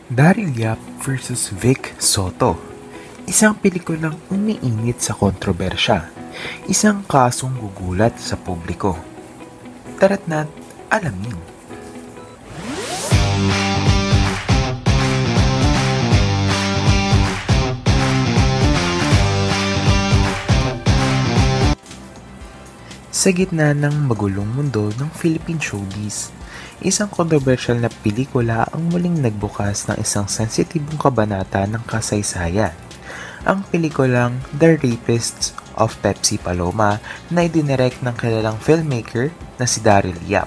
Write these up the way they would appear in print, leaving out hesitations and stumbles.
Daryl Yap versus Vic Soto. Isang pelikulang umiinit sa kontrobersya. Isang kasong gugulat sa publiko. Tara't na't alamin. Sa gitna ng magulong mundo ng Philippine showbiz, isang kontrobersyal na pelikula ang muling nagbukas ng isang sensitibong kabanata ng kasaysayan. Ang pelikulang The Rapists of Pepsi Paloma na idinirect ng kilalang filmmaker na si Daryl Yap.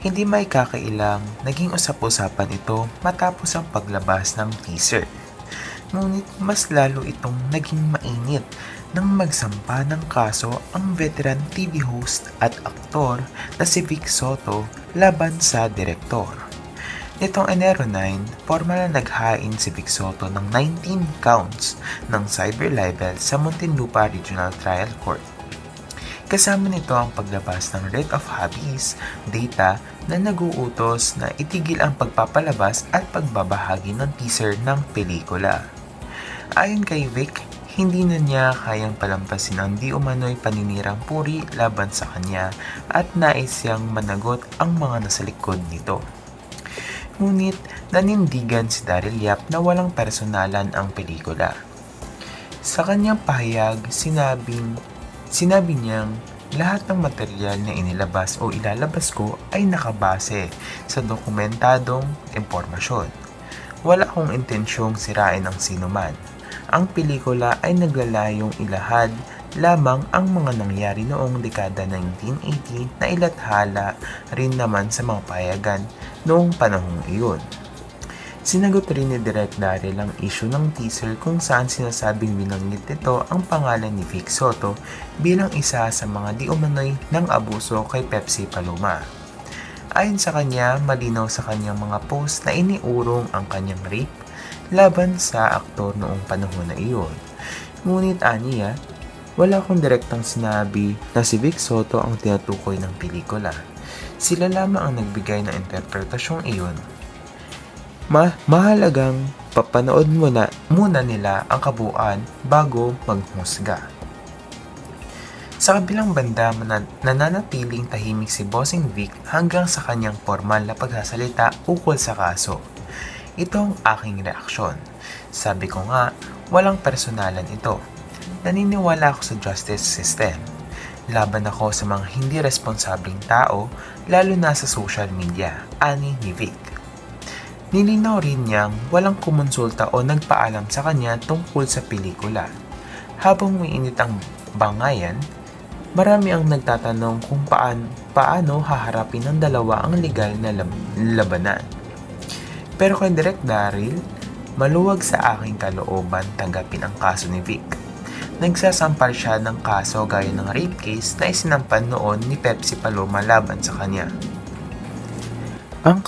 Hindi may kakailang naging usap-usapan ito matapos ang paglabas ng teaser. Ngunit mas lalo itong naging mainit nang magsampa ng kaso ang veteran TV host at aktor na si Vic Soto laban sa direktor. Nitong Enero 9, formal na naghain si Vic Soto ng 19 counts ng cyber libel sa Muntinlupa Regional Trial Court. Kasama nito ang paglabas ng writ of habeas data na naguutos na itigil ang pagpapalabas at pagbabahagi ng teaser ng pelikula. Ayon kay Vic, hindi na niya kayang palampasin ang di umano'y paninirang puri laban sa kanya at nais siyang managot ang mga nasa likod nito. Ngunit nanindigan si Daryl Yap na walang personalan ang pelikula. Sa kanyang pahayag, sinabi niyang lahat ng material na inilabas o ilalabas ko ay nakabase sa dokumentadong impormasyon. Wala akong intensyong sirain ang sinuman. Ang pelikula ay naglalayong ilahad lamang ang mga nangyari noong dekada 1980 na ilathala rin naman sa mga payagan noong panahong iyon. Sinagot rin ni Direk Daryl ang issue ng teaser kung saan sinasabing binanggit nito ang pangalan ni Vic Soto bilang isa sa mga di umano'y ng abuso kay Pepsi Paloma. Ayon sa kanya, malinaw sa kanyang mga post na iniurong ang kanyang rape laban sa aktor noong panahon na iyon. Ngunit aniya, wala akong direktang sinabi na si Vic Soto ang tinutukoy ng pelikula. Sila lamang ang nagbigay ng interpretasyong iyon. Mahalagang papanood muna nila ang kabuuan bago maghusga. Sa kabilang banda, nananatiling tahimik si Bossing Vic hanggang sa kanyang formal na pagsasalita ukol sa kaso. Ito ang aking reaksyon. Sabi ko nga, walang personalan ito. Naniniwala ako sa justice system. Laban ako sa mga hindi responsableng tao, lalo na sa social media, ani ni Vic. Nilinaw rin niyang walang kumonsulta o nagpaalam sa kanya tungkol sa pelikula. Habang umiinit ang bangayan, marami ang nagtatanong kung paano haharapin ng dalawa ang legal na labanan. Pero kay Direk Daryl, maluwag sa aking kalooban tanggapin ang kaso ni Vic. Nagsasampal siya ng kaso gaya ng rape case na isinampan noon ni Pepsi Paloma laban sa kanya. Ang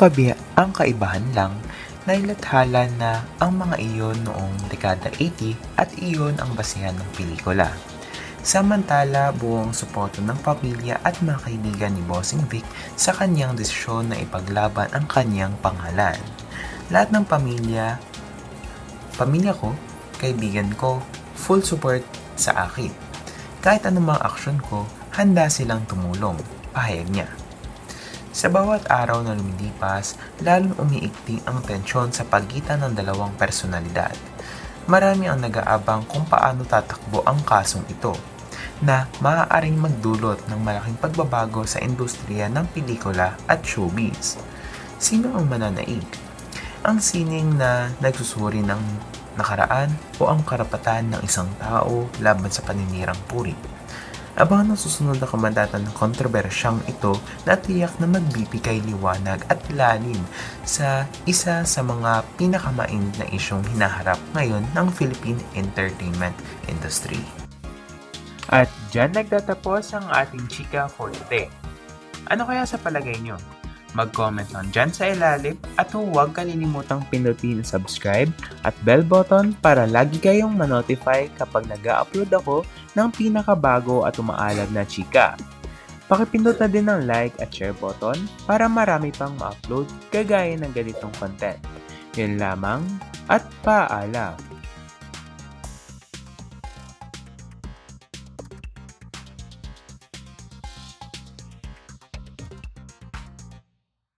kaibahan lang, nailathala na ang mga iyon noong dekada 80 at iyon ang basihan ng pelikula. Samantala, buong suporta ng pamilya at mga kaibigan ni Bossing Vic sa kanyang desisyon na ipaglaban ang kanyang pangalan. Lahat ng pamilya ko, kaibigan ko, full support sa akin. Kahit anumang aksyon ko, handa silang tumulong, pahayag niya. Sa bawat araw na lumilipas, lalong umiigting ang tensyon sa pagitan ng dalawang personalidad. Marami ang nag-aabang kung paano tatakbo ang kasong ito, na maaaring magdulot ng malaking pagbabago sa industriya ng pelikula at showbiz. Sino ang mananaig? Ang sining na nagsusuri ng nakaraan o ang karapatan ng isang tao laban sa paninirang puri. Abangan ang susunod na kabanata ng kontrobersyang ito na tiyak na magbibigay liwanag at lalim sa isa sa mga pinakamainit na isyong hinaharap ngayon ng Philippine entertainment industry. At dyan nagtatapos ang ating chika for today. Ano kaya sa palagay nyo? Mag-comment lang dyan sa ilalim at huwag kalilimutang pindutin subscribe at bell button para lagi kayong ma-notify kapag nag-upload ako ng pinakabago at umaalab na chika. Pakipindot na din ng like at share button para marami pang ma-upload kagaya ng ganitong content. Yun lamang at paalam.